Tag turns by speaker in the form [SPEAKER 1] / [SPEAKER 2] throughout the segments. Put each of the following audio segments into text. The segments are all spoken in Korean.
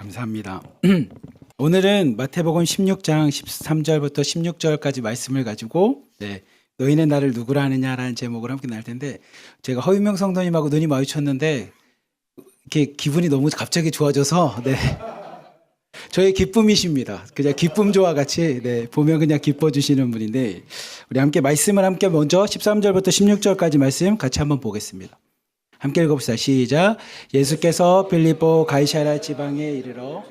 [SPEAKER 1] 감사합니다. 오늘은 마태복음 16장 13절부터 16절까지 말씀을 가지고 너희는 나를 누구라 하느냐라는 제목으로 함께 나눌 텐데, 제가 허유명 성도님하고 눈이 마주쳤는데 이렇게 기분이 너무 갑자기 좋아져서 저의 기쁨이십니다. 그냥 기쁨조와 같이 보면 그냥 기뻐 주시는 분인데, 우리 함께 말씀을 함께 먼저 13절부터 16절까지 말씀 같이 한번 보겠습니다. 함께 읽어봅시다. 시작. 예수께서 빌립보 가이사랴 지방에 이르러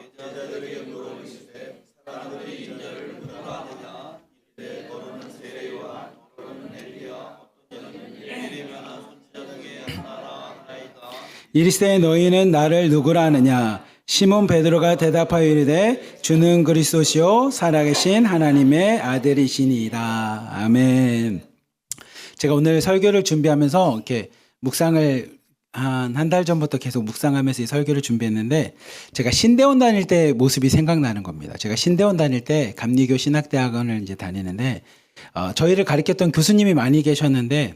[SPEAKER 1] 이르시되 너희는 나를 누구라 하느냐? 시몬 베드로가 대답하여 이르되 주는 그리스도시요 살아계신 하나님의 아들이시니이다. 아멘. 제가 오늘 설교를 준비하면서 이렇게 묵상을 한 달 전부터 계속 묵상하면서 이 설교를 준비했는데, 제가 신대원 다닐 때 모습이 생각나는 겁니다. 제가 신대원 다닐 때 감리교 신학대학원을 이제 다니는데, 저희를 가르쳤던 교수님이 많이 계셨는데,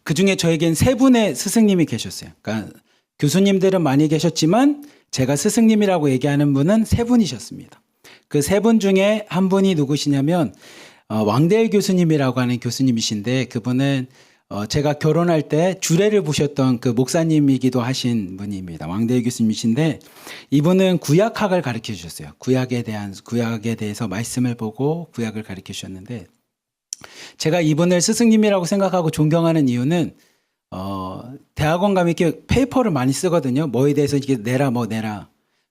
[SPEAKER 1] 그 중에 저에겐 세 분의 스승님이 계셨어요. 그러니까 교수님들은 많이 계셨지만 제가 스승님이라고 얘기하는 분은 세 분이셨습니다. 그 세 분 중에 한 분이 누구시냐면 왕대일 교수님이라고 하는 교수님이신데, 그분은 제가 결혼할 때 주례를 보셨던 그 목사님이기도 하신 분입니다. 왕대일 교수님이신데, 이분은 구약학을 가르쳐 주셨어요. 구약에 대해서 말씀을 보고 구약을 가르쳐 주셨는데, 제가 이분을 스승님이라고 생각하고 존경하는 이유는 대학원 가면 이렇게 페이퍼를 많이 쓰거든요. 뭐에 대해서 이게 내라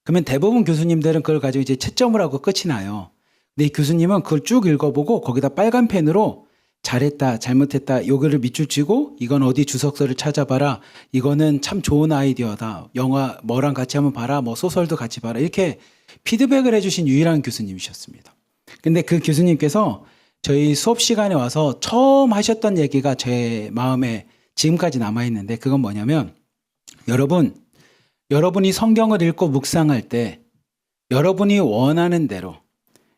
[SPEAKER 1] 그러면 대부분 교수님들은 그걸 가지고 이제 채점을 하고 끝이 나요. 근데 이 교수님은 그걸 쭉 읽어보고 거기다 빨간 펜으로 잘했다, 잘못했다, 요거를 밑줄 치고 이건 어디 주석서를 찾아봐라, 이거는 참 좋은 아이디어다, 영화 뭐랑 같이 한번 봐라, 뭐 소설도 같이 봐라, 이렇게 피드백을 해주신 유일한 교수님이셨습니다. 근데 그 교수님께서 저희 수업 시간에 와서 처음 하셨던 얘기가 제 마음에 지금까지 남아있는데, 그건 뭐냐면, 여러분이 성경을 읽고 묵상할 때 여러분이 원하는 대로,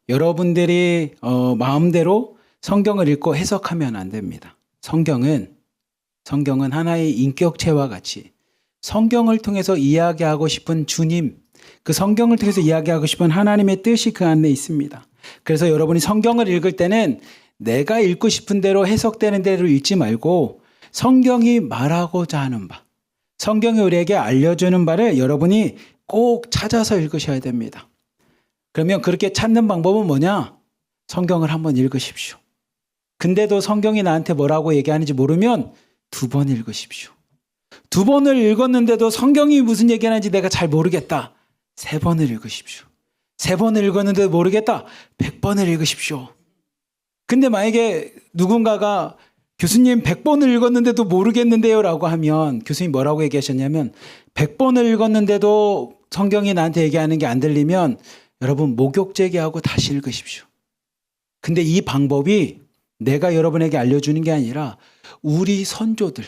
[SPEAKER 1] 여러분들이 마음대로 성경을 읽고 해석하면 안 됩니다. 성경은 하나의 인격체와 같이 성경을 통해서 이야기하고 싶은 주님, 그 성경을 통해서 이야기하고 싶은 하나님의 뜻이 그 안에 있습니다. 그래서 여러분이 성경을 읽을 때는 내가 읽고 싶은 대로 해석되는 대로 읽지 말고, 성경이 말하고자 하는 바, 성경이 우리에게 알려주는 바를 여러분이 꼭 찾아서 읽으셔야 됩니다. 그러면 그렇게 찾는 방법은 뭐냐? 성경을 한번 읽으십시오. 근데도 성경이 나한테 뭐라고 얘기하는지 모르면 2번 읽으십시오. 2번을 읽었는데도 성경이 무슨 얘기하는지 내가 잘 모르겠다. 3번을 읽으십시오. 3번을 읽었는데도 모르겠다. 100번을 읽으십시오. 근데 만약에 누군가가 교수님 100번을 읽었는데도 모르겠는데요 라고 하면, 교수님 뭐라고 얘기하셨냐면, 100번을 읽었는데도 성경이 나한테 얘기하는 게 안 들리면 여러분 목욕제기하고 다시 읽으십시오. 근데 이 방법이 내가 여러분에게 알려주는 게 아니라 우리 선조들,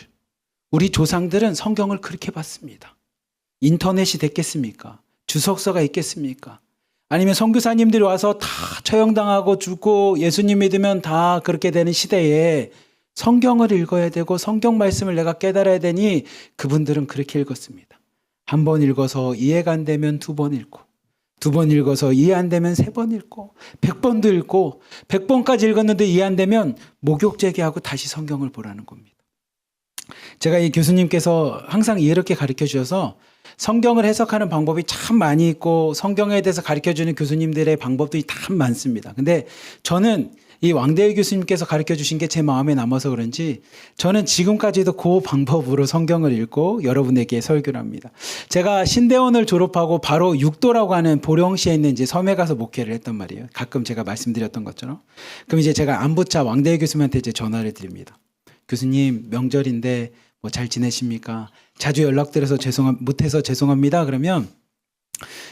[SPEAKER 1] 우리 조상들은 성경을 그렇게 봤습니다. 인터넷이 됐겠습니까? 주석서가 있겠습니까? 아니면 선교사님들이 와서 다 처형당하고 죽고 예수님 믿으면 다 그렇게 되는 시대에 성경을 읽어야 되고 성경 말씀을 내가 깨달아야 되니, 그분들은 그렇게 읽었습니다. 1번 읽어서 이해가 안 되면 2번 읽고, 2번 읽어서 이해 안 되면 3번 읽고, 100번도 읽고, 100번까지 읽었는데 이해 안 되면 목욕제기하고 다시 성경을 보라는 겁니다. 제가 이 교수님께서 항상 이렇게 가르쳐 주셔서 성경을 해석하는 방법이 참 많이 있고, 성경에 대해서 가르쳐주는 교수님들의 방법들이 참 많습니다. 근데 저는 이 왕대일 교수님께서 가르쳐 주신 게 제 마음에 남아서 그런지, 저는 지금까지도 그 방법으로 성경을 읽고 여러분에게 설교를 합니다. 제가 신대원을 졸업하고 바로 육도라고 하는 보령시에 있는 이제 섬에 가서 목회를 했단 말이에요. 가끔 제가 말씀드렸던 것처럼. 그럼 이제 제가 안부차 왕대일 교수님한테 이제 전화를 드립니다. 교수님, 명절인데 뭐 잘 지내십니까? 자주 연락드려서 못해서 죄송합니다. 그러면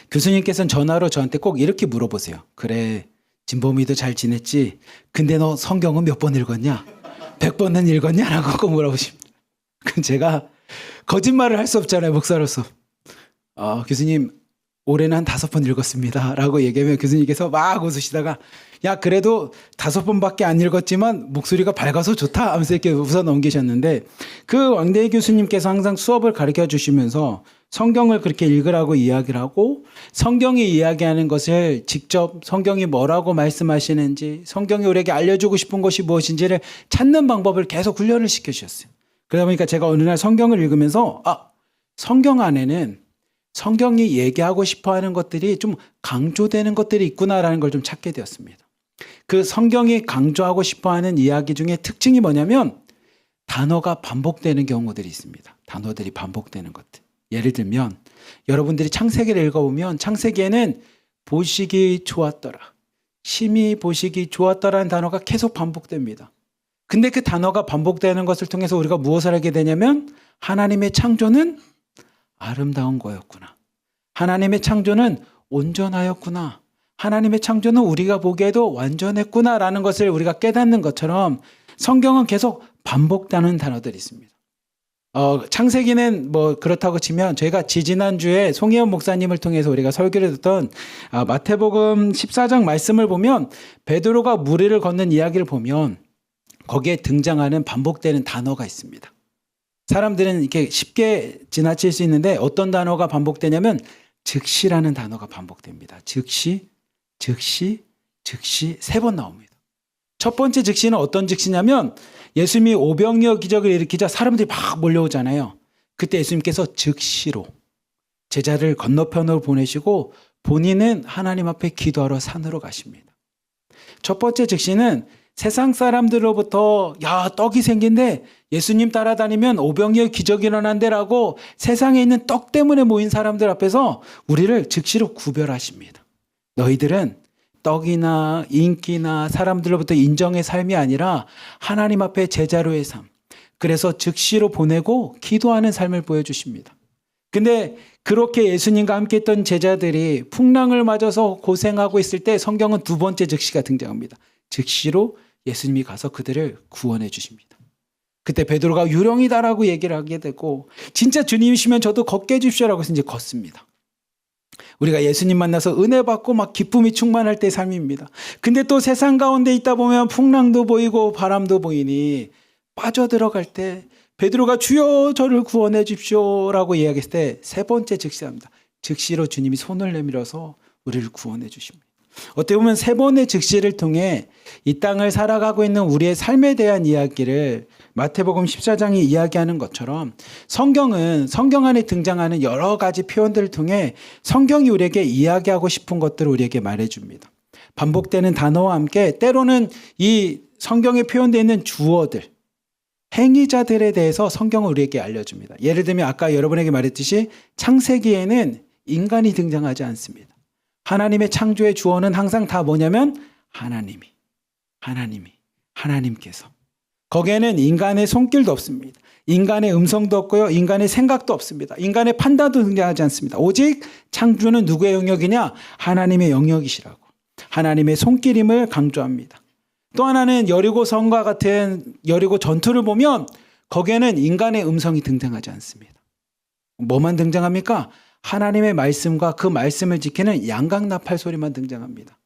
[SPEAKER 1] 교수님께서는 전화로 저한테 꼭 이렇게 물어보세요. 그래, 진범이도 잘 지냈지? 근데 너 성경은 몇 번 읽었냐? 100번은 읽었냐? 라고 꼭 물어보십니다. 그럼 제가 거짓말을 할 수 없잖아요, 목사로서. 교수님, 올해는 한 5번 읽었습니다. 라고 얘기하면 교수님께서 막 웃으시다가, 야, 그래도 5번밖에 안 읽었지만 목소리가 밝아서 좋다 하면서 이렇게 웃어 넘기셨는데, 그 왕대일 교수님께서 항상 수업을 가르쳐 주시면서 성경을 그렇게 읽으라고 이야기를 하고 성경이 이야기하는 것을 직접 성경이 뭐라고 말씀하시는지 성경이 우리에게 알려주고 싶은 것이 무엇인지를 찾는 방법을 계속 훈련을 시켜주셨어요. 그러다 보니까 제가 어느 날 성경을 읽으면서 성경 안에는 성경이 얘기하고 싶어하는 것들이 좀 강조되는 것들이 있구나라는 걸 좀 찾게 되었습니다. 그 성경이 강조하고 싶어하는 이야기 중에 특징이 뭐냐면 단어가 반복되는 경우들이 있습니다. 단어들이 반복되는 것들. 예를 들면 여러분들이 창세기를 읽어보면 창세기에는 보시기 좋았더라, 심히 보시기 좋았더라는 단어가 계속 반복됩니다. 근데 그 단어가 반복되는 것을 통해서 우리가 무엇을 알게 되냐면 하나님의 창조는 아름다운 거였구나. 하나님의 창조는 온전하였구나. 하나님의 창조는 우리가 보기에도 완전했구나라는 것을 우리가 깨닫는 것처럼 성경은 계속 반복되는 단어들이 있습니다. 창세기는 뭐 그렇다고 치면 저희가 지지난주에 송혜원 목사님을 통해서 우리가 설교를 듣던 마태복음 14장 말씀을 보면 베드로가 무리를 걷는 이야기를 보면 거기에 등장하는 반복되는 단어가 있습니다. 사람들은 이렇게 쉽게 지나칠 수 있는데 어떤 단어가 반복되냐면 즉시라는 단어가 반복됩니다. 즉시, 즉시, 즉시 3번 나옵니다. 첫 번째 즉시는 어떤 즉시냐면 예수님이 오병이어 기적을 일으키자 사람들이 막 몰려오잖아요. 그때 예수님께서 즉시로 제자를 건너편으로 보내시고 본인은 하나님 앞에 기도하러 산으로 가십니다. 첫 번째 즉시는 세상 사람들로부터 떡이 생긴데 예수님 따라다니면 오병이어 기적이 일어난대라고 세상에 있는 떡 때문에 모인 사람들 앞에서 우리를 즉시로 구별하십니다. 너희들은 떡이나 인기나 사람들로부터 인정의 삶이 아니라 하나님 앞에 제자로의 삶. 그래서 즉시로 보내고 기도하는 삶을 보여주십니다. 근데 그렇게 예수님과 함께 했던 제자들이 풍랑을 맞아서 고생하고 있을 때 성경은 두 번째 즉시가 등장합니다. 즉시로 예수님이 가서 그들을 구원해 주십니다. 그때 베드로가 유령이다라고 얘기를 하게 되고 진짜 주님이시면 저도 걷게 해주십시오라고 해서 이제 걷습니다. 우리가 예수님 만나서 은혜 받고 막 기쁨이 충만할 때의 삶입니다. 근데 또 세상 가운데 있다 보면 풍랑도 보이고 바람도 보이니 빠져들어갈 때 베드로가 주여 저를 구원해 주십시오라고 이야기했을 때 세 번째 즉시합니다. 즉시로 주님이 손을 내밀어서 우리를 구원해 주십니다. 어떻게 보면 세 번의 즉시를 통해 이 땅을 살아가고 있는 우리의 삶에 대한 이야기를 마태복음 14장이 이야기하는 것처럼 성경은 성경 안에 등장하는 여러 가지 표현들을 통해 성경이 우리에게 이야기하고 싶은 것들을 우리에게 말해줍니다. 반복되는 단어와 함께 때로는 이 성경에 표현되어 있는 주어들, 행위자들에 대해서 성경은 우리에게 알려줍니다. 예를 들면 아까 여러분에게 말했듯이 창세기에는 인간이 등장하지 않습니다. 하나님의 창조의 주어는 항상 다 뭐냐면 하나님께서. 거기에는 인간의 손길도 없습니다. 인간의 음성도 없고요. 인간의 생각도 없습니다. 인간의 판단도 등장하지 않습니다. 오직 창조는 누구의 영역이냐? 하나님의 영역이시라고. 하나님의 손길임을 강조합니다. 또 하나는 여리고성과 같은 여리고 전투를 보면 거기에는 인간의 음성이 등장하지 않습니다. 뭐만 등장합니까? 하나님의 말씀과 그 말씀을 지키는 양각나팔 소리만 등장합니다.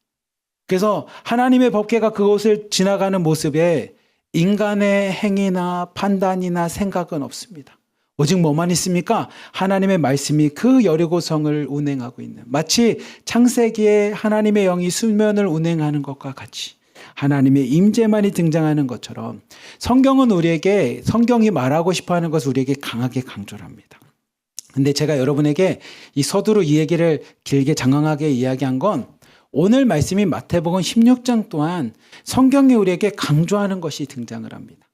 [SPEAKER 1] 그래서 하나님의 법궤가 그곳을 지나가는 모습에 인간의 행위나 판단이나 생각은 없습니다. 오직 뭐만 있습니까? 하나님의 말씀이 그 여리고성을 운행하고 있는, 마치 창세기에 하나님의 영이 수면을 운행하는 것과 같이 하나님의 임재만이 등장하는 것처럼 성경은 우리에게 성경이 말하고 싶어하는 것을 우리에게 강하게 강조를 합니다. 근데 제가 여러분에게 이 서두로 이 얘기를 길게 장황하게 이야기한 건 오늘 말씀이 마태복음 16장 또한 성경이 우리에게 강조하는 것이 등장을 합니다.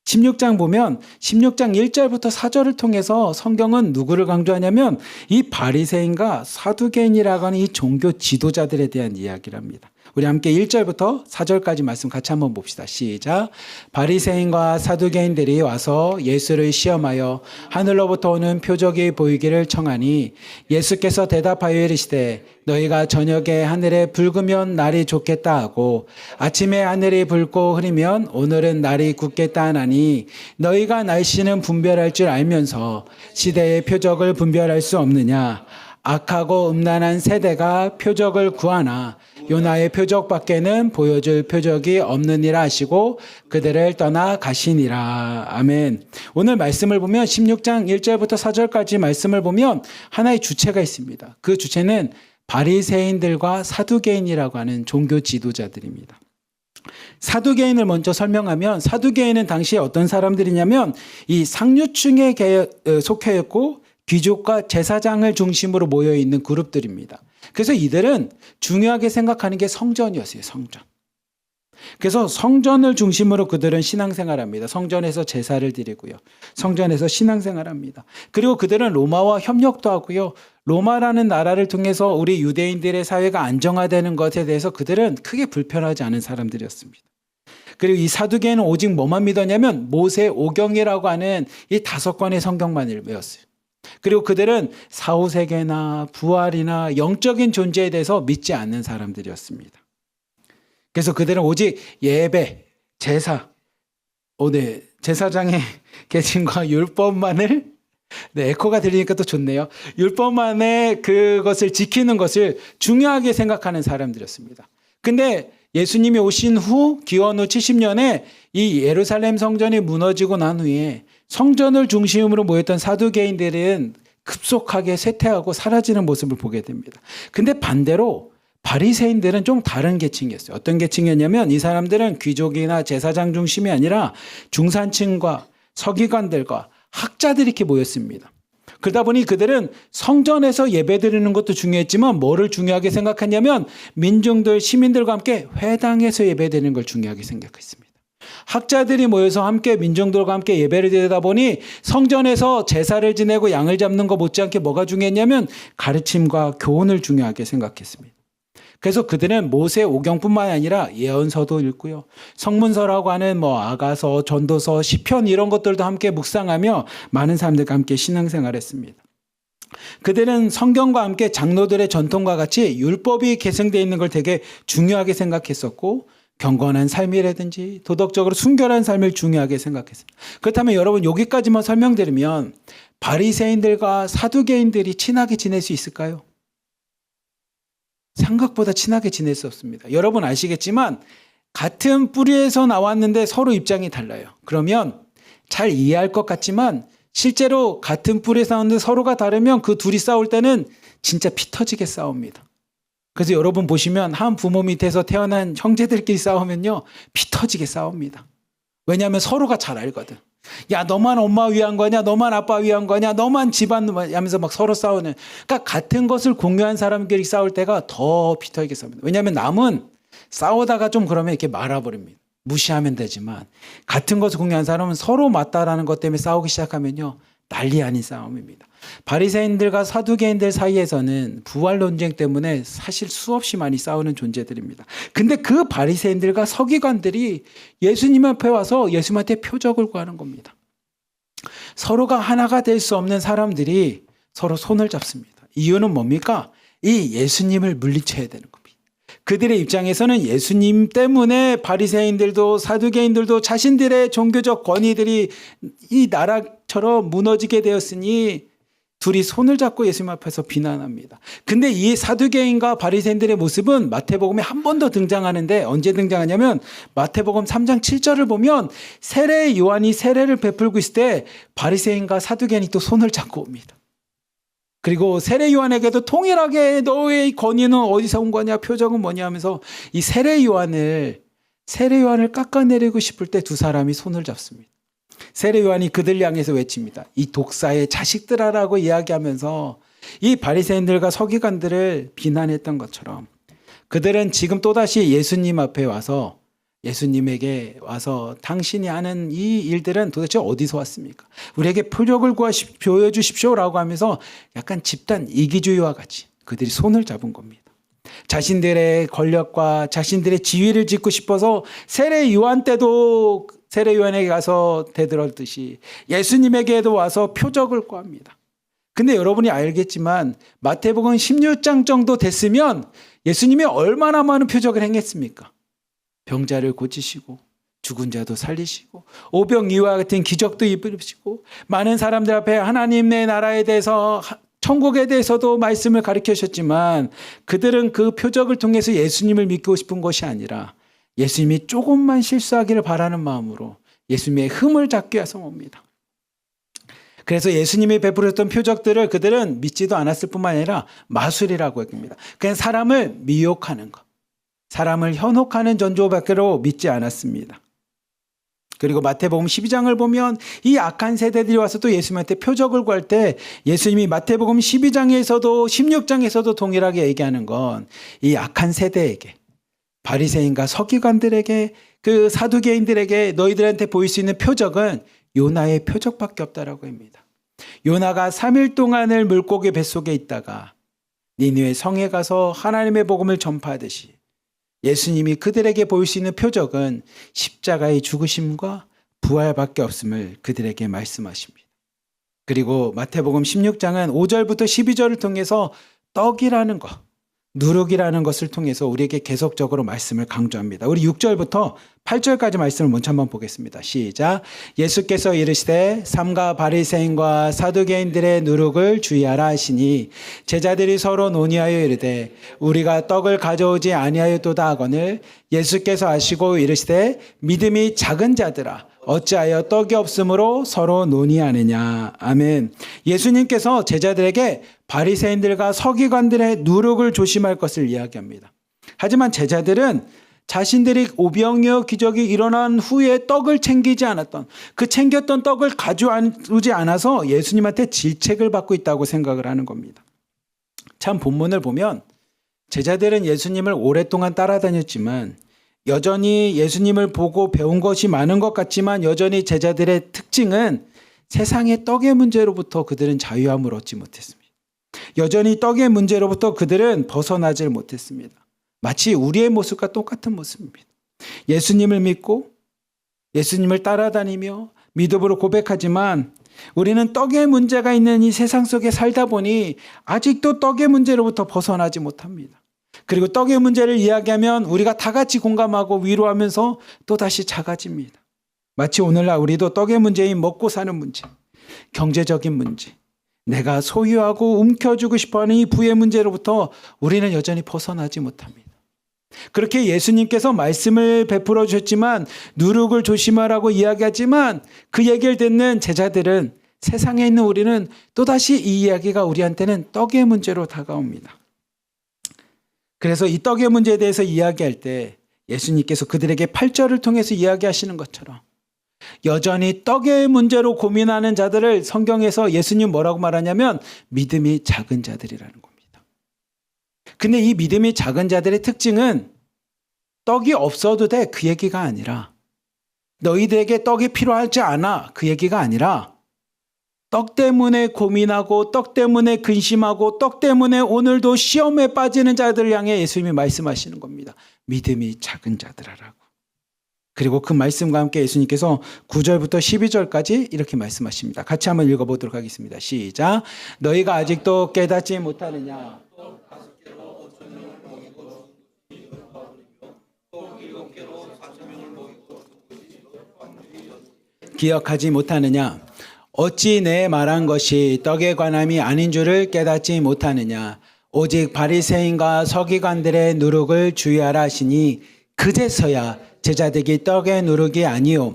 [SPEAKER 1] 16장 보면 16장 1절부터 4절을 통해서 성경은 누구를 강조하냐면 이 바리새인과 사두개인이라고 하는 이 종교 지도자들에 대한 이야기를 합니다. 우리 함께 1절부터 4절까지 말씀 같이 한번 봅시다. 시작. 바리새인과 사두개인들이 와서 예수를 시험하여 하늘로부터 오는 표적이 보이기를 청하니 예수께서 대답하여 이르시되 너희가 저녁에 하늘에 붉으면 날이 좋겠다 하고 아침에 하늘이 붉고 흐리면 오늘은 날이 굳겠다 하나니 너희가 날씨는 분별할 줄 알면서 시대의 표적을 분별할 수 없느냐. 악하고 음란한 세대가 표적을 구하나 요나의 표적밖에는 보여줄 표적이 없느니라 하시고 그들을 떠나 가시니라. 아멘. 오늘 말씀을 보면 16장 1절부터 4절까지 말씀을 보면 하나의 주체가 있습니다. 그 주체는 바리새인들과 사두개인이라고 하는 종교 지도자들입니다. 사두개인을 먼저 설명하면 사두개인은 당시에 어떤 사람들이냐면 이 상류층에 속해 있고 귀족과 제사장을 중심으로 모여 있는 그룹들입니다. 그래서 이들은 중요하게 생각하는 게 성전이었어요. 성전. 그래서 성전을 중심으로 그들은 신앙생활합니다. 성전에서 제사를 드리고요. 성전에서 신앙생활합니다. 그리고 그들은 로마와 협력도 하고요. 로마라는 나라를 통해서 우리 유대인들의 사회가 안정화되는 것에 대해서 그들은 크게 불편하지 않은 사람들이었습니다. 그리고 이 사두개인은 오직 뭐만 믿었냐면 모세 오경이라고 하는 이 5권의 성경만을 외웠어요. 그리고 그들은 사후세계나 부활이나 영적인 존재에 대해서 믿지 않는 사람들이었습니다. 그래서 그들은 오직 예배, 제사, 제사장의 계신과 율법만을 에코가 들리니까 또 좋네요. 율법만의 그것을 지키는 것을 중요하게 생각하는 사람들이었습니다. 근데 예수님이 오신 후 기원 후 70년에 이 예루살렘 성전이 무너지고 난 후에 성전을 중심으로 모였던 사두개인들은 급속하게 쇠퇴하고 사라지는 모습을 보게 됩니다. 근데 반대로 바리새인들은 좀 다른 계층이었어요. 어떤 계층이었냐면 이 사람들은 귀족이나 제사장 중심이 아니라 중산층과 서기관들과 학자들이 이렇게 모였습니다. 그러다 보니 그들은 성전에서 예배드리는 것도 중요했지만 뭐를 중요하게 생각했냐면 민중들, 시민들과 함께 회당에서 예배드리는 걸 중요하게 생각했습니다. 학자들이 모여서 함께 민중들과 함께 예배를 드리다 보니 성전에서 제사를 지내고 양을 잡는 것 못지않게 뭐가 중요했냐면 가르침과 교훈을 중요하게 생각했습니다. 그래서 그들은 모세 오경뿐만 아니라 예언서도 읽고요. 성문서라고 하는 아가서, 전도서, 시편 이런 것들도 함께 묵상하며 많은 사람들과 함께 신앙생활했습니다. 그들은 성경과 함께 장로들의 전통과 같이 율법이 계승되어 있는 걸 되게 중요하게 생각했었고 경건한 삶이라든지 도덕적으로 순결한 삶을 중요하게 생각했습니다. 그렇다면 여러분 여기까지만 설명드리면 바리새인들과 사두개인들이 친하게 지낼 수 있을까요? 생각보다 친하게 지낼 수 없습니다. 여러분 아시겠지만 같은 뿌리에서 나왔는데 서로 입장이 달라요. 그러면 잘 이해할 것 같지만 실제로 같은 뿌리에서 나왔는데 서로가 다르면 그 둘이 싸울 때는 진짜 피 터지게 싸웁니다. 그래서 여러분 보시면 한 부모 밑에서 태어난 형제들끼리 싸우면요 피 터지게 싸웁니다. 왜냐하면 서로가 잘 알거든. 야 너만 엄마 위한 거냐, 너만 아빠 위한 거냐, 너만 집안 하면서 막 서로 싸우는. 그러니까 같은 것을 공유한 사람끼리 싸울 때가 더 피 터지게 싸웁니다. 왜냐하면 남은 싸우다가 좀 그러면 이렇게 말아버립니다. 무시하면 되지만 같은 것을 공유한 사람은 서로 맞다라는 것 때문에 싸우기 시작하면요 난리 아닌 싸움입니다. 바리새인들과 사두개인들 사이에서는 부활 논쟁 때문에 사실 수없이 많이 싸우는 존재들입니다. 근데 그 바리새인들과 서기관들이 예수님 앞에 와서 예수님한테 표적을 구하는 겁니다. 서로가 하나가 될 수 없는 사람들이 서로 손을 잡습니다. 이유는 뭡니까? 이 예수님을 물리쳐야 되는 겁니다. 그들의 입장에서는 예수님 때문에 바리새인들도 사두개인들도 자신들의 종교적 권위들이 이 나라처럼 무너지게 되었으니 둘이 손을 잡고 예수님 앞에서 비난합니다. 근데 이 사두개인과 바리새인들의 모습은 마태복음에 한 번 더 등장하는데 언제 등장하냐면 마태복음 3장 7절을 보면 세례 요한이 세례를 베풀고 있을 때 바리새인과 사두개인이 또 손을 잡고 옵니다. 그리고 세례 요한에게도 통일하게 너의 권위는 어디서 온 거냐, 표적은 뭐냐 하면서 이 세례 요한을 깎아내리고 싶을 때 두 사람이 손을 잡습니다. 세례 요한이 그들 향해서 외칩니다. 이 독사의 자식들아라고 이야기하면서 이 바리새인들과 서기관들을 비난했던 것처럼 그들은 지금 또다시 예수님 앞에 와서 예수님에게 와서 당신이 하는 이 일들은 도대체 어디서 왔습니까? 우리에게 표적을 보여주십시오라고 하면서 약간 집단 이기주의와 같이 그들이 손을 잡은 겁니다. 자신들의 권력과 자신들의 지위를 짓고 싶어서 세례 요한 때도 세례 요한에게 가서 대들었듯이 예수님에게도 와서 표적을 구합니다. 근데 여러분이 알겠지만 마태복음 16장 정도 됐으면 예수님이 얼마나 많은 표적을 행했습니까? 병자를 고치시고 죽은 자도 살리시고 오병이와 같은 기적도 이루시고 많은 사람들 앞에 하나님의 나라에 대해서 천국에 대해서도 말씀을 가르쳐 주셨지만 그들은 그 표적을 통해서 예수님을 믿고 싶은 것이 아니라 예수님이 조금만 실수하기를 바라는 마음으로 예수님의 흠을 잡기 위해서 옵니다. 그래서 예수님이 베풀었던 표적들을 그들은 믿지도 않았을 뿐만 아니라 마술이라고 합니다. 그냥 사람을 미혹하는 것, 사람을 현혹하는 전조밖으로 믿지 않았습니다. 그리고 마태복음 12장을 보면 이 악한 세대들이 와서 또 예수님한테 표적을 구할 때 예수님이 마태복음 12장에서도 16장에서도 동일하게 얘기하는 건 이 악한 세대에게, 바리새인과 서기관들에게, 그 사두개인들에게 너희들한테 보일 수 있는 표적은 요나의 표적밖에 없다라고 합니다. 요나가 3일 동안을 물고기 뱃속에 있다가 니느웨 성에 가서 하나님의 복음을 전파하듯이 예수님이 그들에게 보일 수 있는 표적은 십자가의 죽으심과 부활밖에 없음을 그들에게 말씀하십니다. 그리고 마태복음 16장은 5절부터 12절을 통해서 떡이라는 것, 누룩이라는 것을 통해서 우리에게 계속적으로 말씀을 강조합니다. 우리 6절부터 8절까지 말씀을 먼저 한번 보겠습니다. 시작. 예수께서 이르시되 삼가 바리새인과 사두개인들의 누룩을 주의하라 하시니 제자들이 서로 논의하여 이르되 우리가 떡을 가져오지 아니하였도다 하거늘 예수께서 아시고 이르시되 믿음이 작은 자들아 어찌하여 떡이 없으므로 서로 논의하느냐. 아멘. 예수님께서 제자들에게 바리새인들과 서기관들의 누룩을 조심할 것을 이야기합니다. 하지만 제자들은 자신들이 오병이어 기적이 일어난 후에 떡을 챙기지 않았던, 그 챙겼던 떡을 가져오지 않아서 예수님한테 질책을 받고 있다고 생각을 하는 겁니다. 참 본문을 보면 제자들은 예수님을 오랫동안 따라다녔지만 여전히 예수님을 보고 배운 것이 많은 것 같지만 여전히 제자들의 특징은 세상의 떡의 문제로부터 그들은 자유함을 얻지 못했습니다. 여전히 떡의 문제로부터 그들은 벗어나질 못했습니다. 마치 우리의 모습과 똑같은 모습입니다. 예수님을 믿고 예수님을 따라다니며 믿음으로 고백하지만 우리는 떡의 문제가 있는 이 세상 속에 살다 보니 아직도 떡의 문제로부터 벗어나지 못합니다. 그리고 떡의 문제를 이야기하면 우리가 다 같이 공감하고 위로하면서 또다시 작아집니다. 마치 오늘날 우리도 떡의 문제인 먹고 사는 문제, 경제적인 문제, 내가 소유하고 움켜쥐고 싶어하는 이 부의 문제로부터 우리는 여전히 벗어나지 못합니다. 그렇게 예수님께서 말씀을 베풀어 주셨지만 누룩을 조심하라고 이야기하지만 그 얘기를 듣는 제자들은 세상에 있는 우리는 또다시 이 이야기가 우리한테는 떡의 문제로 다가옵니다. 그래서 이 떡의 문제에 대해서 이야기할 때 예수님께서 그들에게 8절을 통해서 이야기하시는 것처럼 여전히 떡의 문제로 고민하는 자들을 성경에서 예수님 뭐라고 말하냐면 믿음이 작은 자들이라는 겁니다. 근데 이 믿음이 작은 자들의 특징은 떡이 없어도 돼 그 얘기가 아니라 너희들에게 떡이 필요하지 않아 그 얘기가 아니라 떡 때문에 고민하고 떡 때문에 근심하고 떡 때문에 오늘도 시험에 빠지는 자들을 향해 예수님이 말씀하시는 겁니다. 믿음이 작은 자들아라고. 그리고 그 말씀과 함께 예수님께서 9절부터 12절까지 이렇게 말씀하십니다. 같이 한번 읽어보도록 하겠습니다. 시작. 너희가 아직도 깨닫지 못하느냐. 기억하지 못하느냐. 어찌 내 말한 것이 떡에 관함이 아닌 줄을 깨닫지 못하느냐. 오직 바리새인과 서기관들의 누룩을 주의하라 하시니 그제서야 제자들이 떡의 누룩이 아니요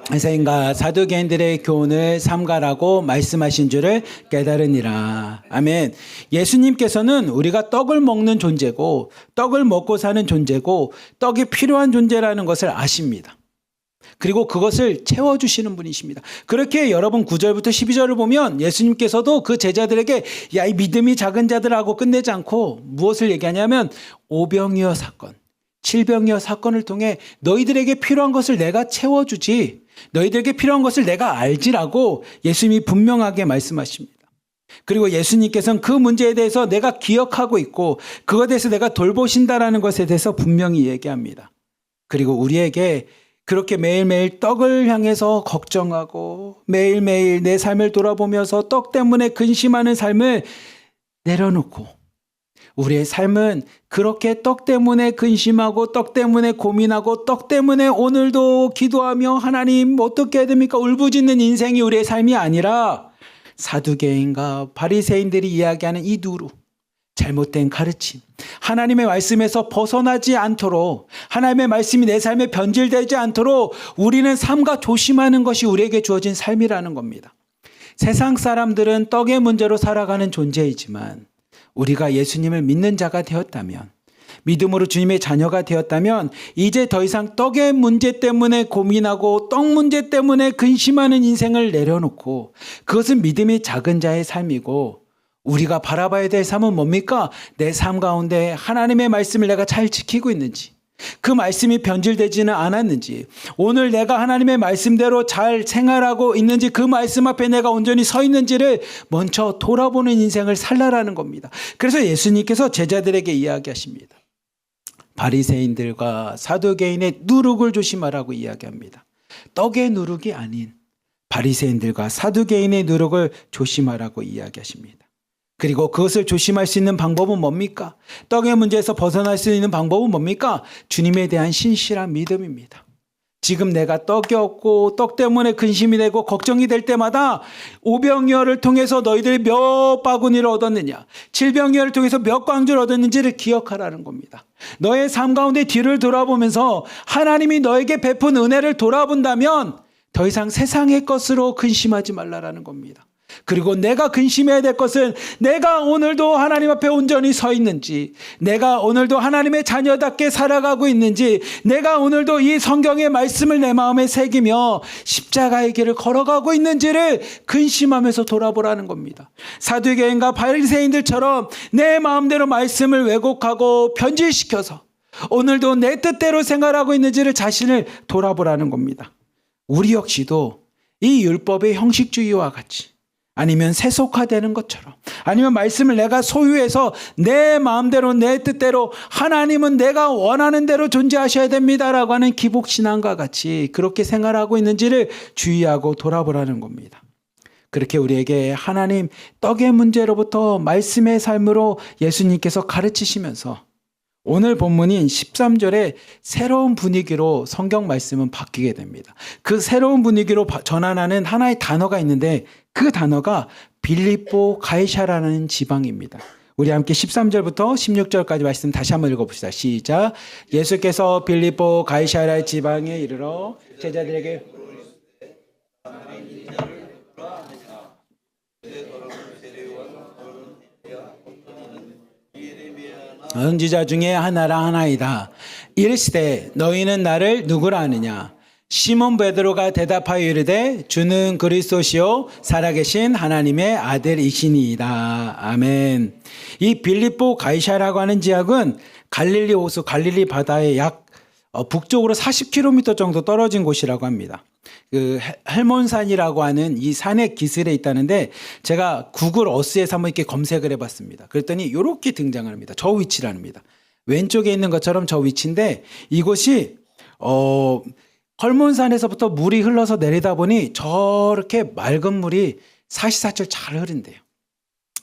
[SPEAKER 1] 바리새인과 사두개인들의 교훈을 삼가라고 말씀하신 줄을 깨달으니라. 아멘. 예수님께서는 우리가 떡을 먹는 존재고 떡을 먹고 사는 존재고 떡이 필요한 존재라는 것을 아십니다. 그리고 그것을 채워주시는 분이십니다. 그렇게 여러분 9절부터 12절을 보면 예수님께서도 그 제자들에게 야, 이 믿음이 작은 자들하고 끝내지 않고 무엇을 얘기하냐면 오병이어 사건, 칠병이어 사건을 통해 너희들에게 필요한 것을 내가 채워주지, 너희들에게 필요한 것을 내가 알지라고 예수님이 분명하게 말씀하십니다. 그리고 예수님께서는 그 문제에 대해서 내가 기억하고 있고 그것에 대해서 내가 돌보신다라는 것에 대해서 분명히 얘기합니다. 그리고 우리에게 그렇게 매일매일 떡을 향해서 걱정하고 매일매일 내 삶을 돌아보면서 떡 때문에 근심하는 삶을 내려놓고 우리의 삶은 그렇게 떡 때문에 근심하고 떡 때문에 고민하고 떡 때문에 오늘도 기도하며 하나님 어떻게 해야 됩니까? 울부짖는 인생이 우리의 삶이 아니라 사두개인과 바리새인들이 이야기하는 이 누루, 잘못된 가르침, 하나님의 말씀에서 벗어나지 않도록, 하나님의 말씀이 내 삶에 변질되지 않도록 우리는 삼가 조심하는 것이 우리에게 주어진 삶이라는 겁니다. 세상 사람들은 떡의 문제로 살아가는 존재이지만 우리가 예수님을 믿는 자가 되었다면, 믿음으로 주님의 자녀가 되었다면 이제 더 이상 떡의 문제 때문에 고민하고 떡 문제 때문에 근심하는 인생을 내려놓고, 그것은 믿음이 작은 자의 삶이고, 우리가 바라봐야 될 삶은 뭡니까? 내 삶 가운데 하나님의 말씀을 내가 잘 지키고 있는지, 그 말씀이 변질되지는 않았는지, 오늘 내가 하나님의 말씀대로 잘 생활하고 있는지, 그 말씀 앞에 내가 온전히 서 있는지를 먼저 돌아보는 인생을 살라라는 겁니다. 그래서 예수님께서 제자들에게 이야기하십니다. 바리새인들과 사두개인의 누룩을 조심하라고 이야기합니다. 떡의 누룩이 아닌 바리새인들과 사두개인의 누룩을 조심하라고 이야기하십니다. 그리고 그것을 조심할 수 있는 방법은 뭡니까? 떡의 문제에서 벗어날 수 있는 방법은 뭡니까? 주님에 대한 신실한 믿음입니다. 지금 내가 떡이 없고 떡 때문에 근심이 되고 걱정이 될 때마다 오병이어를 통해서 너희들이 몇 바구니를 얻었느냐, 칠병이어를 통해서 몇 광주를 얻었는지를 기억하라는 겁니다. 너의 삶 가운데 뒤를 돌아보면서 하나님이 너에게 베푼 은혜를 돌아본다면 더 이상 세상의 것으로 근심하지 말라라는 겁니다. 그리고 내가 근심해야 될 것은 내가 오늘도 하나님 앞에 온전히 서 있는지, 내가 오늘도 하나님의 자녀답게 살아가고 있는지, 내가 오늘도 이 성경의 말씀을 내 마음에 새기며 십자가의 길을 걸어가고 있는지를 근심하면서 돌아보라는 겁니다. 사두개인과 바리새인들처럼 내 마음대로 말씀을 왜곡하고 변질시켜서 오늘도 내 뜻대로 생활하고 있는지를 자신을 돌아보라는 겁니다. 우리 역시도 이 율법의 형식주의와 같이, 아니면 세속화되는 것처럼, 아니면 말씀을 내가 소유해서 내 마음대로 내 뜻대로 하나님은 내가 원하는 대로 존재하셔야 됩니다라고 하는 기복신앙과 같이 그렇게 생활하고 있는지를 주의하고 돌아보라는 겁니다. 그렇게 우리에게 하나님 떡의 문제로부터 말씀의 삶으로 예수님께서 가르치시면서 오늘 본문인 13절에 새로운 분위기로 성경 말씀은 바뀌게 됩니다. 그 새로운 분위기로 전환하는 하나의 단어가 있는데 그 단어가 빌립보 가이사라는 지방입니다. 우리 함께 13절부터 16절까지 말씀 다시 한번 읽어봅시다. 시작. 예수께서 빌립보 가이사라 지방에 이르러 제자들에게 선지자 중에 하나라 하나이다. 이르시되 너희는 나를 누구라 하느냐? 시몬 베드로가 대답하여 이르되 주는 그리스도시요 살아계신 하나님의 아들이시니이다. 아멘. 이 빌립보 가이사라고 하는 지역은 갈릴리 호수, 갈릴리 바다의 약 북쪽으로 40km 정도 떨어진 곳이라고 합니다. 그 헬몬산이라고 하는 이 산의 기슭에 있다는데, 제가 구글 어스에서 한번 이렇게 검색을 해봤습니다. 그랬더니 이렇게 등장을 합니다. 저 위치를 합니다. 왼쪽에 있는 것처럼 저 위치인데, 이곳이 헐몬산에서부터 물이 흘러서 내리다 보니 저렇게 맑은 물이 사시사철 잘 흐른대요.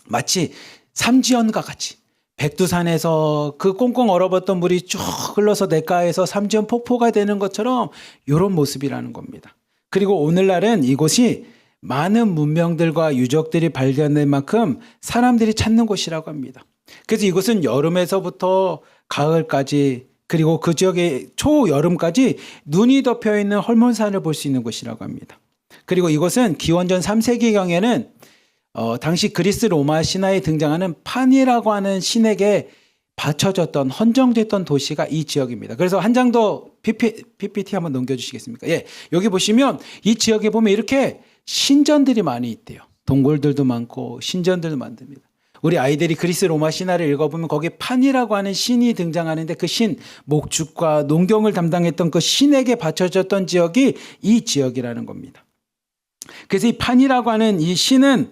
[SPEAKER 1] 마치 삼지연과 같이 백두산에서 그 꽁꽁 얼어봤던 물이 쭉 흘러서 냇가에서 삼지연 폭포가 되는 것처럼 이런 모습이라는 겁니다. 그리고 오늘날은 이곳이 많은 문명들과 유적들이 발견된 만큼 사람들이 찾는 곳이라고 합니다. 그래서 이곳은 여름에서부터 가을까지, 그리고 그 지역의 초여름까지 눈이 덮여있는 헐몬산을 볼 수 있는 곳이라고 합니다. 그리고 이곳은 기원전 3세기경에는 당시 그리스 로마 신화에 등장하는 판이라고 하는 신에게 바쳐졌던, 헌정됐던 도시가 이 지역입니다. 그래서 한 장 더 PPT 한번 넘겨주시겠습니까? 예, 여기 보시면 이 지역에 보면 이렇게 신전들이 많이 있대요. 동굴들도 많고 신전들도 많답니다. 우리 아이들이 그리스 로마 신화를 읽어보면 거기에 판이라고 하는 신이 등장하는데, 그 신, 목축과 농경을 담당했던 그 신에게 바쳐졌던 지역이 이 지역이라는 겁니다. 그래서 이 판이라고 하는 이 신은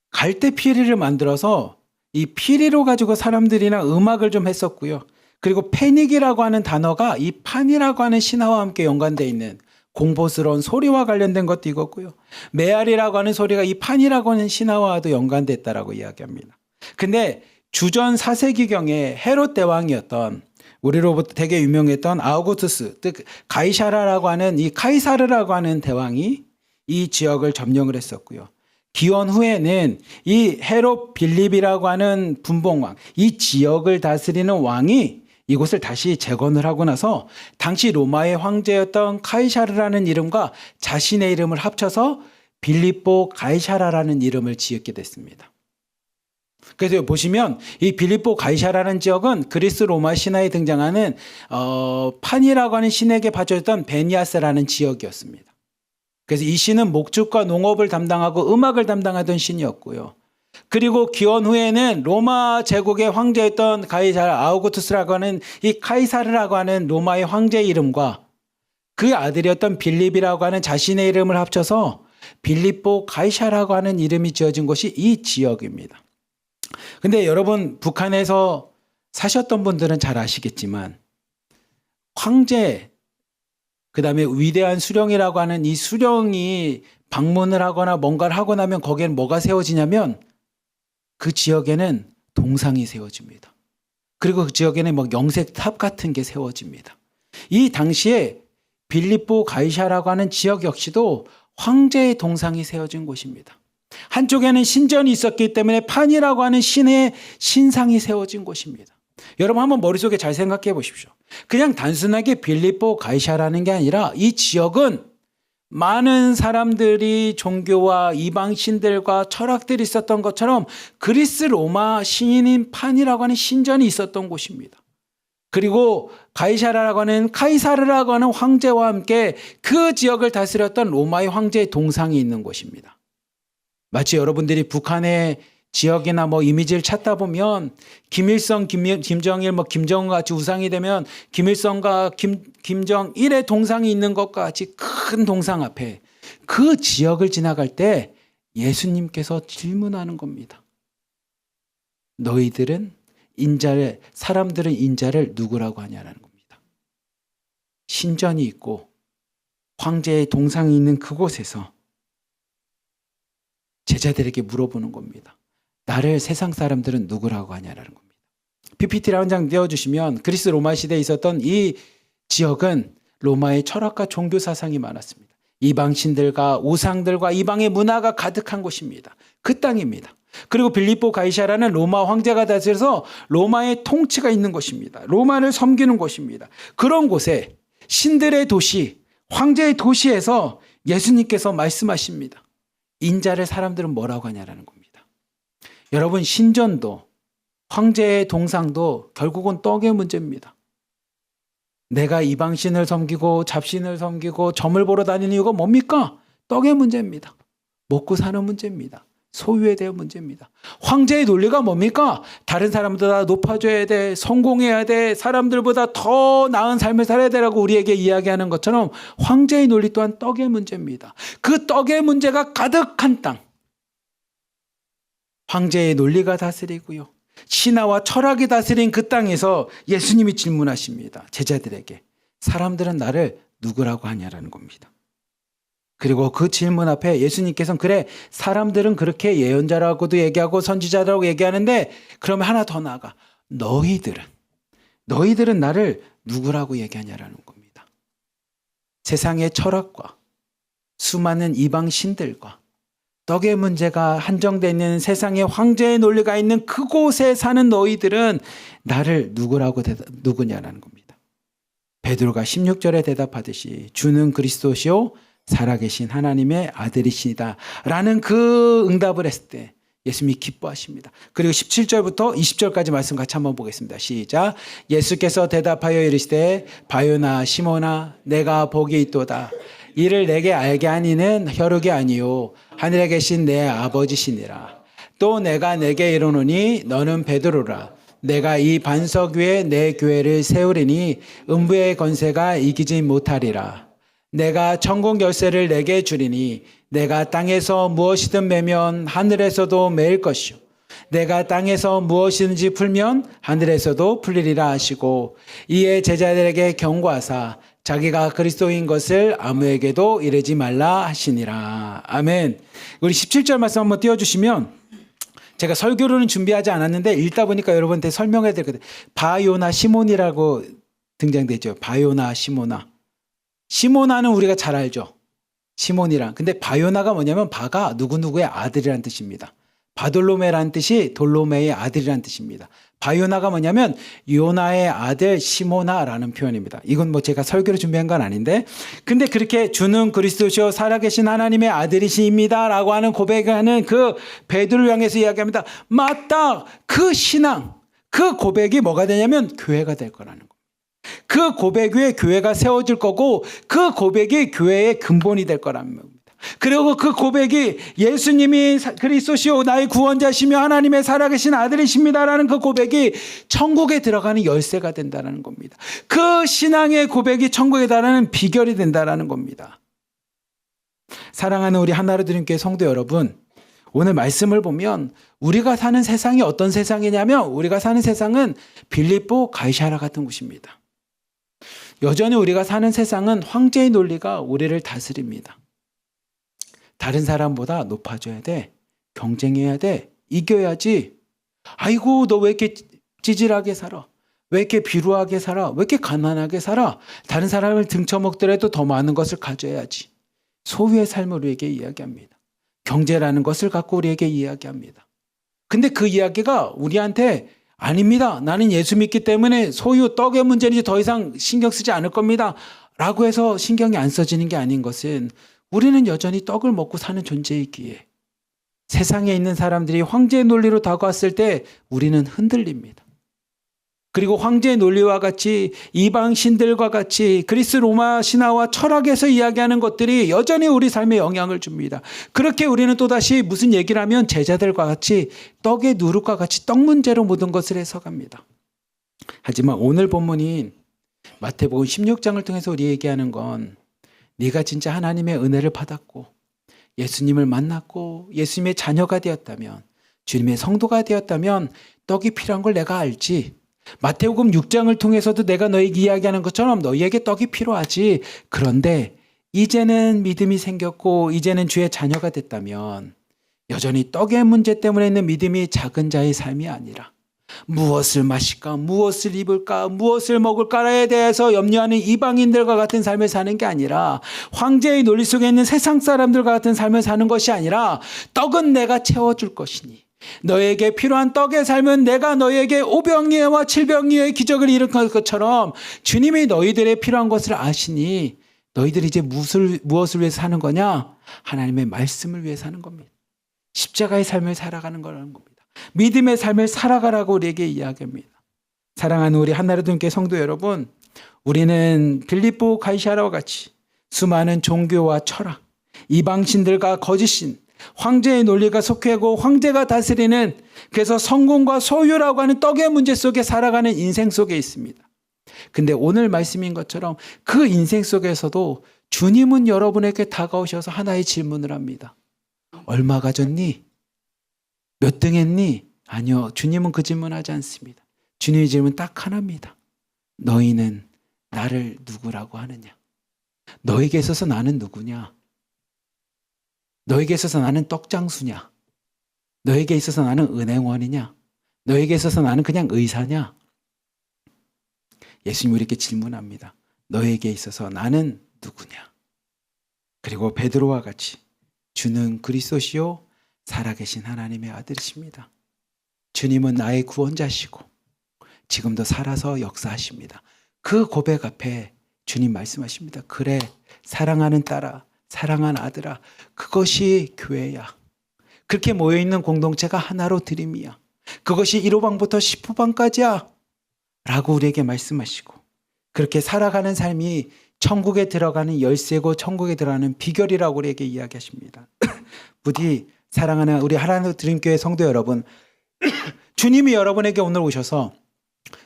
[SPEAKER 1] 갈대 피리를 만들어서 이 피리로 가지고 사람들이나 음악을 좀 했었고요. 그리고 페닉이라고 하는 단어가 이 판이라고 하는 신화와 함께 연관되어 있는 공포스러운 소리와 관련된 것도 이거고요. 메아리라고 하는 소리가 이 판이라고 하는 신화와도 연관됐다라고 이야기합니다. 근데 주전 4세기경에 헤롯 대왕이었던, 우리로부터 되게 유명했던 아우구스투스, 즉 가이사라라고 하는 이 카이사르라고 하는 대왕이 이 지역을 점령을 했었고요. 기원 후에는 이 헤롯 빌립이라고 하는 분봉왕, 이 지역을 다스리는 왕이 이곳을 다시 재건을 하고 나서 당시 로마의 황제였던 카이사르라는 이름과 자신의 이름을 합쳐서 빌립보 가이사라라는 이름을 지었게 됐습니다. 그래서 보시면 이 빌립보 가이사라는 지역은 그리스 로마 신화에 등장하는 판이라고 하는 신에게 바쳐졌던 베니아스라는 지역이었습니다. 그래서 이 신은 목축과 농업을 담당하고 음악을 담당하던 신이었고요. 그리고 기원 후에는 로마 제국의 황제였던 가이사르 아우구투스라고 하는 이 카이사르라고 하는 로마의 황제의 이름과 그 아들이었던 빌립이라고 하는 자신의 이름을 합쳐서 빌립보 가이사라고 하는 이름이 지어진 곳이 이 지역입니다. 근데 여러분 북한에서 사셨던 분들은 잘 아시겠지만 황제 그다음에 위대한 수령이라고 하는 이 수령이 방문을 하거나 뭔가를 하고 나면 거기에는 뭐가 세워지냐면 그 지역에는 동상이 세워집니다. 그리고 그 지역에는 뭐 영색탑 같은 게 세워집니다. 이 당시에 빌립보 가이사라고 하는 지역 역시도 황제의 동상이 세워진 곳입니다. 한쪽에는 신전이 있었기 때문에 판이라고 하는 신의 신상이 세워진 곳입니다. 여러분 한번 머릿속에 잘 생각해 보십시오. 그냥 단순하게 빌립보 가이사라는 게 아니라 이 지역은 많은 사람들이 종교와 이방 신들과 철학들이 있었던 것처럼 그리스 로마 신인 판이라고 하는 신전이 있었던 곳입니다. 그리고 가이사라라고 하는 카이사르라고 하는 황제와 함께 그 지역을 다스렸던 로마의 황제의 동상이 있는 곳입니다. 마치 여러분들이 북한의 지역이나 뭐 이미지를 찾다 보면 김일성, 김정일, 뭐 김정은 같이 우상이 되면 김일성과 김정일의 동상이 있는 것과 같이 큰 동상 앞에 그 지역을 지나갈 때 예수님께서 질문하는 겁니다. 사람들은 인자를 누구라고 하냐라는 겁니다. 신전이 있고 황제의 동상이 있는 그곳에서 제자들에게 물어보는 겁니다. 나를 세상 사람들은 누구라고 하냐라는 겁니다. PPT를 한 장 띄워주시면 그리스 로마 시대에 있었던 이 지역은 로마의 철학과 종교 사상이 많았습니다. 이방 신들과 우상들과 이방의 문화가 가득한 곳입니다. 그 땅입니다. 그리고 빌립보 가이사라는 로마 황제가 다스려서 로마의 통치가 있는 곳입니다. 로마를 섬기는 곳입니다. 그런 곳에 신들의 도시, 황제의 도시에서 예수님께서 말씀하십니다. 인자를 사람들은 뭐라고 하냐라는 겁니다. 여러분 신전도 황제의 동상도 결국은 떡의 문제입니다. 내가 이방신을 섬기고 잡신을 섬기고 점을 보러 다니는 이유가 뭡니까? 떡의 문제입니다. 먹고 사는 문제입니다. 소유에 대한 문제입니다. 황제의 논리가 뭡니까? 다른 사람보다 높아져야 돼, 성공해야 돼, 사람들보다 더 나은 삶을 살아야 되라고 우리에게 이야기하는 것처럼 황제의 논리 또한 떡의 문제입니다. 그 떡의 문제가 가득한 땅, 황제의 논리가 다스리고요, 신화와 철학이 다스린 그 땅에서 예수님이 질문하십니다. 제자들에게 사람들은 나를 누구라고 하냐라는 겁니다. 그리고 그 질문 앞에 예수님께서는 그래 사람들은 그렇게 예언자라고도 얘기하고 선지자라고 얘기하는데 그러면 하나 더 나아가 너희들은 나를 누구라고 얘기하냐라는 겁니다. 세상의 철학과 수많은 이방 신들과 떡의 문제가 한정되어 있는 세상의 황제의 논리가 있는 그곳에 사는 너희들은 나를 누구냐라는 겁니다. 베드로가 16절에 대답하듯이 주는 그리스도시요 살아계신 하나님의 아들이시다 라는 그 응답을 했을 때 예수님이 기뻐하십니다. 그리고 17절부터 20절까지 말씀 같이 한번 보겠습니다. 시작. 예수께서 대답하여 이르시되 바요나 시몬아 내가 복이 있도다. 이를 내게 알게 하니는 혈육이 아니요 하늘에 계신 내 아버지시니라. 또 내가 내게 이르노니 너는 베드로라. 내가 이 반석 위에 내 교회를 세우리니 음부의 권세가 이기지 못하리라. 내가 천국 열쇠를 내게 주리니 내가 땅에서 무엇이든 매면 하늘에서도 매일 것이요 내가 땅에서 무엇이든지 풀면 하늘에서도 풀리리라 하시고 이에 제자들에게 경고하사 자기가 그리스도인 것을 아무에게도 이르지 말라 하시니라. 아멘. 우리 17절 말씀 한번 띄워주시면 제가 설교로는 준비하지 않았는데 읽다 보니까 여러분한테 설명해야 되거든요. 바요나 시몬이라고 등장되죠. 바요나 시모나. 시모나는 우리가 잘 알죠. 시몬이란. 근데 바요나가 뭐냐면 바가 누구누구의 아들이란 뜻입니다. 바돌로메라는 뜻이 돌로메의 아들이란 뜻입니다. 바요나가 뭐냐면 요나의 아들 시모나라는 표현입니다. 이건 뭐 제가 설교를 준비한 건 아닌데, 근데 그렇게 주는 그리스도시요 살아계신 하나님의 아들이십니다라고 하는 고백하는 그 베드로를 향해서 이야기합니다. 맞다. 그 신앙, 그 고백이 뭐가 되냐면 교회가 될 거라는 겁니다. 그 고백 위에 교회가 세워질 거고, 그 고백이 교회의 근본이 될 거라는 겁니다. 그리고 그 고백이 예수님이 그리스도시요 나의 구원자시며 하나님의 살아계신 아들이십니다라는 그 고백이 천국에 들어가는 열쇠가 된다는 겁니다. 그 신앙의 고백이 천국에 달하는 비결이 된다는 겁니다. 사랑하는 우리 하나로 드린 교회 성도 여러분, 오늘 말씀을 보면 우리가 사는 세상이 어떤 세상이냐면, 우리가 사는 세상은 빌립보 가이사랴 같은 곳입니다. 여전히 우리가 사는 세상은 황제의 논리가 우리를 다스립니다. 다른 사람보다 높아져야 돼. 경쟁해야 돼. 이겨야지. 아이고, 너 왜 이렇게 찌질하게 살아? 왜 이렇게 비루하게 살아? 왜 이렇게 가난하게 살아? 다른 사람을 등쳐먹더라도 더 많은 것을 가져야지. 소유의 삶을 우리에게 이야기합니다. 경제라는 것을 갖고 우리에게 이야기합니다. 근데 그 이야기가 우리한테 아닙니다. 나는 예수 믿기 때문에 소유, 떡의 문제는 이제 더 이상 신경 쓰지 않을 겁니다. 라고 해서 신경이 안 써지는 게 아닌 것은, 우리는 여전히 떡을 먹고 사는 존재이기에 세상에 있는 사람들이 황제의 논리로 다가왔을 때 우리는 흔들립니다. 그리고 황제의 논리와 같이 이방 신들과 같이 그리스 로마 신화와 철학에서 이야기하는 것들이 여전히 우리 삶에 영향을 줍니다. 그렇게 우리는 또다시 무슨 얘기를 하면 제자들과 같이 떡의 누룩과 같이 떡 문제로 모든 것을 해석합니다. 하지만 오늘 본문인 마태복음 16장을 통해서 우리 얘기하는 건, 네가 진짜 하나님의 은혜를 받았고 예수님을 만났고 예수님의 자녀가 되었다면, 주님의 성도가 되었다면 떡이 필요한 걸 내가 알지. 마태복음 6장을 통해서도 내가 너에게 이야기하는 것처럼 너희에게 떡이 필요하지. 그런데 이제는 믿음이 생겼고 이제는 주의 자녀가 됐다면 여전히 떡의 문제 때문에 있는 믿음이 작은 자의 삶이 아니라, 무엇을 마실까, 무엇을 입을까, 무엇을 먹을까에 대해서 염려하는 이방인들과 같은 삶을 사는 게 아니라, 황제의 논리 속에 있는 세상 사람들과 같은 삶을 사는 것이 아니라, 떡은 내가 채워줄 것이니 너에게 필요한 떡의 삶은 내가 너에게 오병이어와 칠병이어의 기적을 일으킨 것처럼 주님이 너희들의 필요한 것을 아시니 너희들이 이제 무엇을 위해서 사는 거냐? 하나님의 말씀을 위해 사는 겁니다. 십자가의 삶을 살아가는 거라는 겁니다. 믿음의 삶을 살아가라고 우리에게 이야기합니다. 사랑하는 우리 하나로든께 성도 여러분, 우리는 빌립보 가이사랴와 같이 수많은 종교와 철학, 이방신들과 거짓신, 황제의 논리가 속해고 황제가 다스리는, 그래서 성공과 소유라고 하는 떡의 문제 속에 살아가는 인생 속에 있습니다. 근데 오늘 말씀인 것처럼 그 인생 속에서도 주님은 여러분에게 다가오셔서 하나의 질문을 합니다. 얼마 가졌니? 몇 등 했니? 아니요. 주님은 그 질문하지 않습니다. 주님의 질문 딱 하나입니다. 너희는 나를 누구라고 하느냐? 너에게 있어서 나는 누구냐? 너에게 있어서 나는 떡장수냐? 너에게 있어서 나는 은행원이냐? 너에게 있어서 나는 그냥 의사냐? 예수님이 이렇게 질문합니다. 너에게 있어서 나는 누구냐? 그리고 베드로와 같이 주는 그리스도시요 살아계신 하나님의 아들이십니다. 주님은 나의 구원자시고 지금도 살아서 역사하십니다. 그 고백 앞에 주님 말씀하십니다. 그래, 사랑하는 딸아, 사랑하는 아들아, 그것이 교회야. 그렇게 모여있는 공동체가 하나로 드림이야. 그것이 1호방부터 10호방까지야 라고 우리에게 말씀하시고, 그렇게 살아가는 삶이 천국에 들어가는 열쇠고 천국에 들어가는 비결이라고 우리에게 이야기하십니다. 부디 사랑하는 우리 하나님 드림교회 성도 여러분, 주님이 여러분에게 오늘 오셔서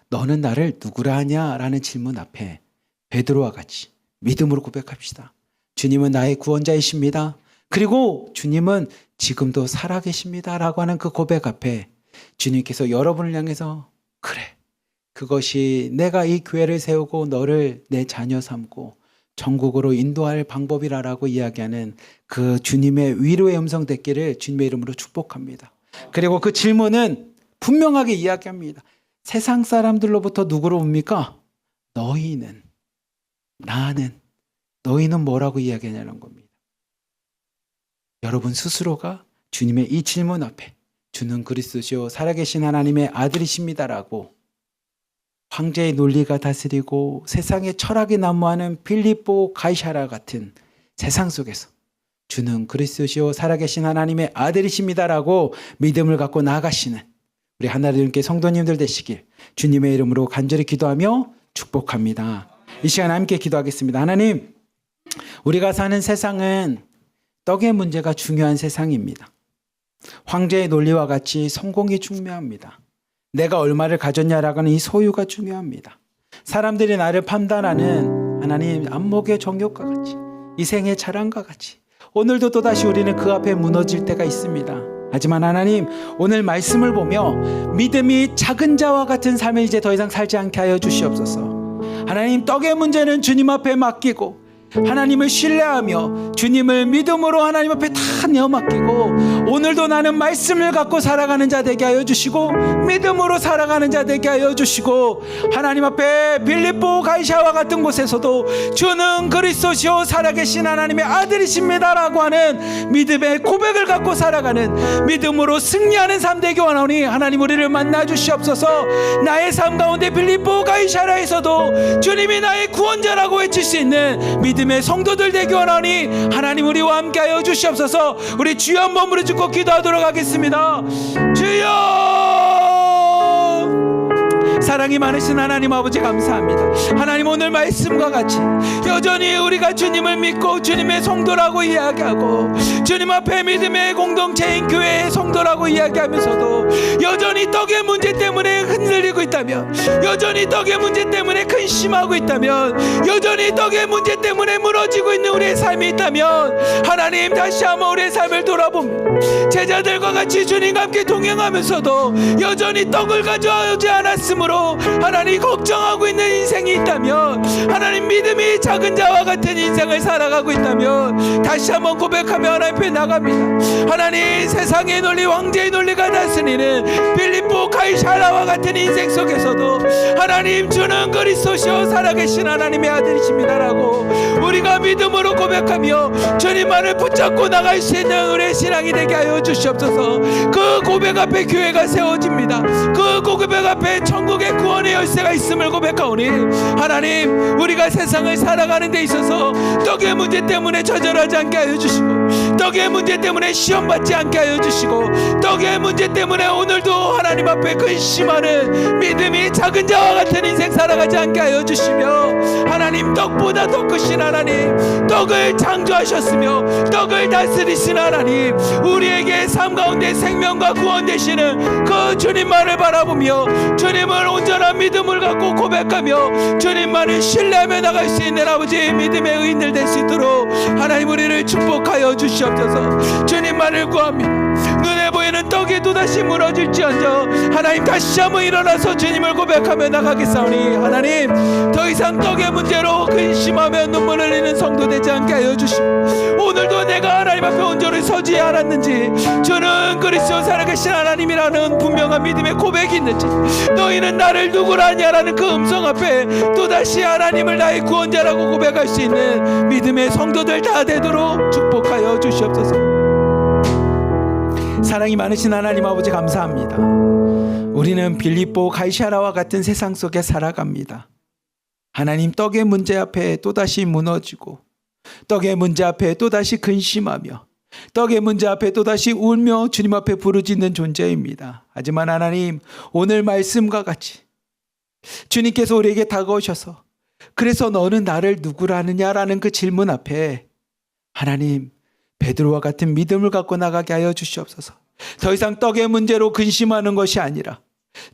[SPEAKER 1] 너는 나를 누구라 하냐? 라는 질문 앞에 베드로와 같이 믿음으로 고백합시다. 주님은 나의 구원자이십니다. 그리고 주님은 지금도 살아계십니다. 라고 하는 그 고백 앞에 주님께서 여러분을 향해서 그래, 그것이 내가 이 교회를 세우고 너를 내 자녀 삼고 전국으로 인도할 방법이라고 이야기하는 그 주님의 위로의 음성 듣기를 주님의 이름으로 축복합니다. 그리고 그 질문은 분명하게 이야기합니다. 세상 사람들로부터 누구로 옵니까? 너희는, 나는, 너희는 뭐라고 이야기하냐는 겁니다. 여러분 스스로가 주님의 이 질문 앞에 주는 그리스도시요 살아계신 하나님의 아들이십니다라고 황제의 논리가 다스리고 세상의 철학이 난무하는 필립보 가이사라 같은 세상 속에서 주는 그리스도시요 살아계신 하나님의 아들이십니다라고 믿음을 갖고 나아가시는 우리 하나님께 성도님들 되시길 주님의 이름으로 간절히 기도하며 축복합니다. 이 시간 함께 기도하겠습니다. 하나님, 우리가 사는 세상은 떡의 문제가 중요한 세상입니다. 황제의 논리와 같이 성공이 중요합니다. 내가 얼마를 가졌냐라고 하는 이 소유가 중요합니다. 사람들이 나를 판단하는 하나님 안목의 정욕과 같이 이 생의 자랑과 같이 오늘도 또다시 우리는 그 앞에 무너질 때가 있습니다. 하지만 하나님, 오늘 말씀을 보며 믿음이 작은 자와 같은 삶을 이제 더 이상 살지 않게 하여 주시옵소서. 하나님, 떡의 문제는 주님 앞에 맡기고 하나님을 신뢰하며 주님을 믿음으로 하나님 앞에 다 내어 맡기고 오늘도 나는 말씀을 갖고 살아가는 자 되게 하여 주시고 믿음으로 살아가는 자 되게 하여 주시고 하나님 앞에 빌립보 가이사와 같은 곳에서도 주는 그리스도시요 살아계신 하나님의 아들이십니다라고 하는 믿음의 고백을 갖고 살아가는 믿음으로 승리하는 삶 되기 원하오니 하나님 우리를 만나 주시옵소서. 나의 삶 가운데 빌립보 가이사라에서도 주님이 나의 구원자라고 외칠 수 있는 믿음의 성도들 되기 원하오니 하나님 우리와 함께하여 주시옵소서. 우리 주여 한번 부르짖고 기도하도록 하겠습니다. 주여, 사랑이 많으신 하나님 아버지 감사합니다. 하나님, 오늘 말씀과 같이 여전히 우리가 주님을 믿고 주님의 성도라고 이야기하고 주님 앞에 믿음의 공동체인 교회의 성도라고 이야기하면서도 여전히 떡의 문제 때문에 흔들리고 있다면, 여전히 떡의 문제 때문에 근심하고 있다면, 여전히 떡의 문제 때문에 무너지고 있는 우리의 삶이 있다면 하나님, 다시 한번 우리의 삶을 돌아봅니다. 제자들과 같이 주님과 함께 동행하면서도 여전히 떡을 가져오지 않았으므로 하나님 걱정하고 있는 인생이 있다면, 하나님 믿음이 작은 자와 같은 인생을 살아가고 있다면 다시 한번 고백하며 하나님 앞에 나갑니다. 하나님, 세상의 논리, 황제의 논리가 다스리는 빌립보 가이사라와 같은 인생 속에서도 하나님 주는 그리스도시요 살아계신 하나님의 아들이십니다라고 우리가 믿음으로 고백하며 주님만을 붙잡고 나갈 수 있는 우리의 신앙이 되게 하여 주시옵소서. 그 고백 앞에 교회가 세워집니다. 그 고백 앞에 천국의 구원의 열쇠가 있음을 고백하오니 하나님, 우리가 세상을 살아가는 데 있어서 떡의 문제 때문에 좌절하지 않게 하여 주시고 떡의 문제 때문에 시험받지 않게 하여 주시고 떡의 문제 때문에 오늘도 하나님 앞에 근심하는 믿음이 작은 자와 같은 인생 살아가지 않게 하여 주시며 하나님, 떡보다 더 크신 하나님, 떡을 창조하셨으며 떡을 다스리신 하나님, 우리에게 삶 가운데 생명과 구원 되시는 그 주님만을 바라보며 주님을 온전한 믿음을 갖고 고백하며 주님만을 신뢰하며 나갈 수 있는 아버지 믿음의 의인들 될 수 있도록 하나님 우리를 축복하여 주시옵소서. 주님만을 구합니다. 눈에 보이는 떡이 또다시 무너질지언정 하나님, 다시 한번 일어나서 주님을 고백하며 나가겠사오니 하나님, 더 이상 떡의 문제로 근심하며 눈물 흘리는 성도 되지 않게 하여 주시고 오늘도 내가 하나님 앞에 온전히 서지 않았는지 주는 그리스도 살아계신 하나님이라는 분명한 믿음의 고백이 있는지, 너희는 나를 누구라 하냐라는 그 음성 앞에 또다시 하나님을 나의 구원자라고 고백할 수 있는 믿음의 성도들 다 되도록 축복하여 주시옵소서. 사랑이 많으신 하나님 아버지 감사합니다. 우리는 빌립보 가이사라와 같은 세상 속에 살아갑니다. 하나님, 떡의 문제 앞에 또다시 무너지고 떡의 문제 앞에 또다시 근심하며 떡의 문제 앞에 또다시 울며 주님 앞에 부르짖는 존재입니다. 하지만 하나님, 오늘 말씀과 같이 주님께서 우리에게 다가오셔서 그래서 너는 나를 누구라 하느냐라는 그 질문 앞에 하나님, 베드로와 같은 믿음을 갖고 나가게 하여 주시옵소서. 더 이상 떡의 문제로 근심하는 것이 아니라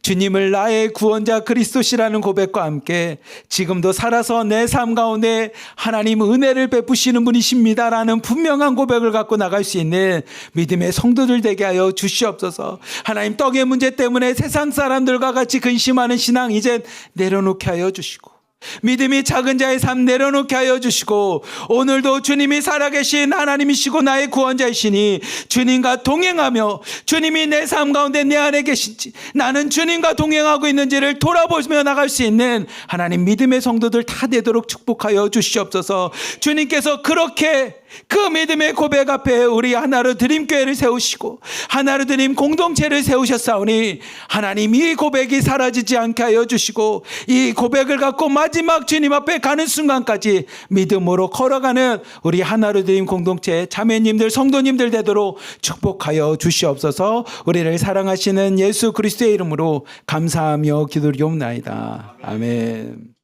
[SPEAKER 1] 주님을 나의 구원자 그리스도시라는 고백과 함께 지금도 살아서 내 삶 가운데 하나님 은혜를 베푸시는 분이십니다라는 분명한 고백을 갖고 나갈 수 있는 믿음의 성도들 되게 하여 주시옵소서. 하나님, 떡의 문제 때문에 세상 사람들과 같이 근심하는 신앙 이제 내려놓게 하여 주시고 믿음이 작은 자의 삶 내려놓게 하여 주시고 오늘도 주님이 살아계신 하나님이시고 나의 구원자이시니 주님과 동행하며 주님이 내 삶 가운데 내 안에 계신지 나는 주님과 동행하고 있는지를 돌아보며 나갈 수 있는 하나님 믿음의 성도들 다 되도록 축복하여 주시옵소서. 주님께서 그렇게 그 믿음의 고백 앞에 우리 하나로 드림교회를 세우시고 하나로 드림 공동체를 세우셨사오니 하나님 이 고백이 사라지지 않게 하여 주시고 이 고백을 갖고 마지막 주님 앞에 가는 순간까지 믿음으로 걸어가는 우리 하나로 드림 공동체 자매님들 성도님들 되도록 축복하여 주시옵소서. 우리를 사랑하시는 예수 그리스도의 이름으로 감사하며 기도드리옵나이다. 아멘.